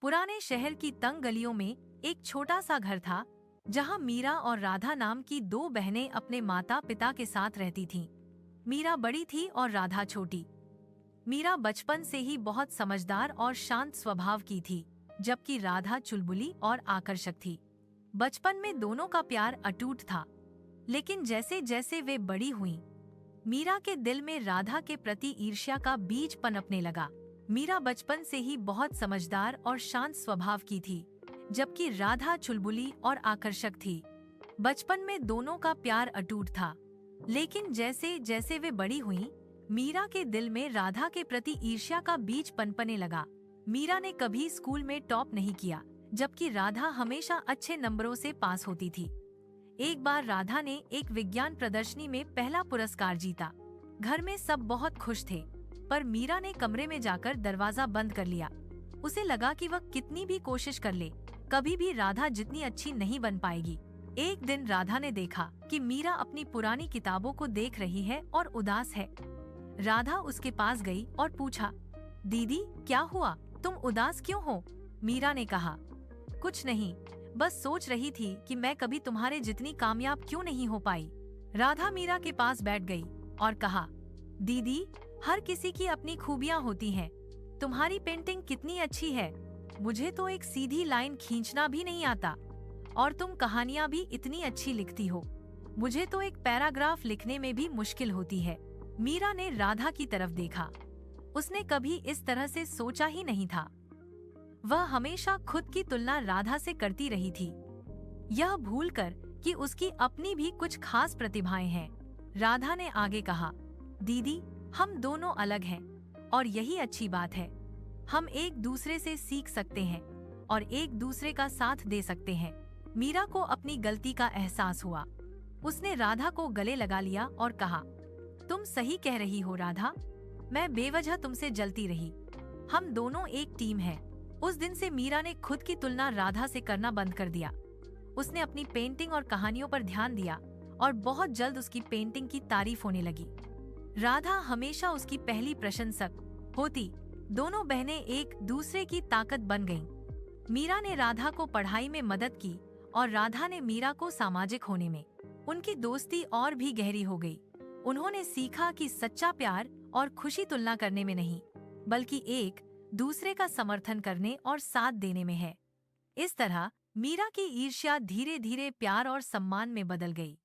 पुराने शहर की तंग गलियों में एक छोटा सा घर था, जहां मीरा और राधा नाम की दो बहनें अपने माता पिता के साथ रहती थीं। मीरा बड़ी थी और राधा छोटी। मीरा बचपन से ही बहुत समझदार और शांत स्वभाव की थी, जबकि राधा चुलबुली और आकर्षक थी। बचपन में दोनों का प्यार अटूट था, लेकिन जैसे जैसे वे बड़ी हुईं, मीरा के दिल में राधा के प्रति ईर्ष्या का बीज पनपने लगा। मीरा बचपन से ही बहुत समझदार और शांत स्वभाव की थी, जबकि राधा चुलबुली और आकर्षक थी। बचपन में दोनों का प्यार अटूट था, लेकिन जैसे जैसे वे बड़ी हुईं, मीरा के दिल में राधा के प्रति ईर्ष्या का बीज पनपने लगा। मीरा ने कभी स्कूल में टॉप नहीं किया, जबकि राधा हमेशा अच्छे नंबरों से पास होती थी। एक बार राधा ने एक विज्ञान प्रदर्शनी में पहला पुरस्कार जीता। घर में सब बहुत खुश थे, पर मीरा ने कमरे में जाकर दरवाजा बंद कर लिया। उसे लगा कि वह कितनी भी कोशिश कर ले, कभी भी राधा जितनी अच्छी नहीं बन पाएगी। एक दिन राधा ने देखा कि मीरा अपनी पुरानी किताबों को देख रही है और उदास है। राधा उसके पास गई और पूछा, दीदी क्या हुआ, तुम उदास क्यों हो? मीरा ने कहा, कुछ नहीं, बस सोच रही थी कि मैं कभी तुम्हारे जितनी कामयाब क्यों नहीं हो पाई। राधा मीरा के पास बैठ गई और कहा, दीदी हर किसी की अपनी खूबियाँ होती हैं। तुम्हारी पेंटिंग कितनी अच्छी है, मुझे तो एक सीधी लाइन खींचना भी नहीं आता, और तुम कहानियाँ भी इतनी अच्छी लिखती हो, मुझे तो एक पैराग्राफ लिखने में भी मुश्किल होती है। मीरा ने राधा की तरफ देखा। उसने कभी इस तरह से सोचा ही नहीं था। वह हमेशा खुद की तुलना राधा से करती रही थी, यह भूलकर कि उसकी अपनी भी कुछ खास प्रतिभाएं हैं। राधा ने आगे कहा, दीदी हम दोनों अलग हैं, और यही अच्छी बात है। हम एक दूसरे से सीख सकते हैं और एक दूसरे का साथ दे सकते हैं। मीरा को अपनी गलती का एहसास हुआ। उसने राधा को गले लगा लिया और कहा, तुम सही कह रही हो राधा, मैं बेवजह तुमसे जलती रही। हम दोनों एक टीम हैं। उस दिन से मीरा ने खुद की तुलना राधा से करना बंद कर दिया। उसने अपनी पेंटिंग और कहानियों पर ध्यान दिया और बहुत जल्द उसकी पेंटिंग की तारीफ होने लगी। राधा हमेशा उसकी पहली प्रशंसक होती। दोनों बहनें एक दूसरे की ताकत बन गईं। मीरा ने राधा को पढ़ाई में मदद की और राधा ने मीरा को सामाजिक होने में। उनकी दोस्ती और भी गहरी हो गई। उन्होंने सीखा कि सच्चा प्यार और खुशी तुलना करने में नहीं, बल्कि एक दूसरे का समर्थन करने और साथ देने में है। इस तरह मीरा की ईर्ष्या धीरे धीरे प्यार और सम्मान में बदल गई।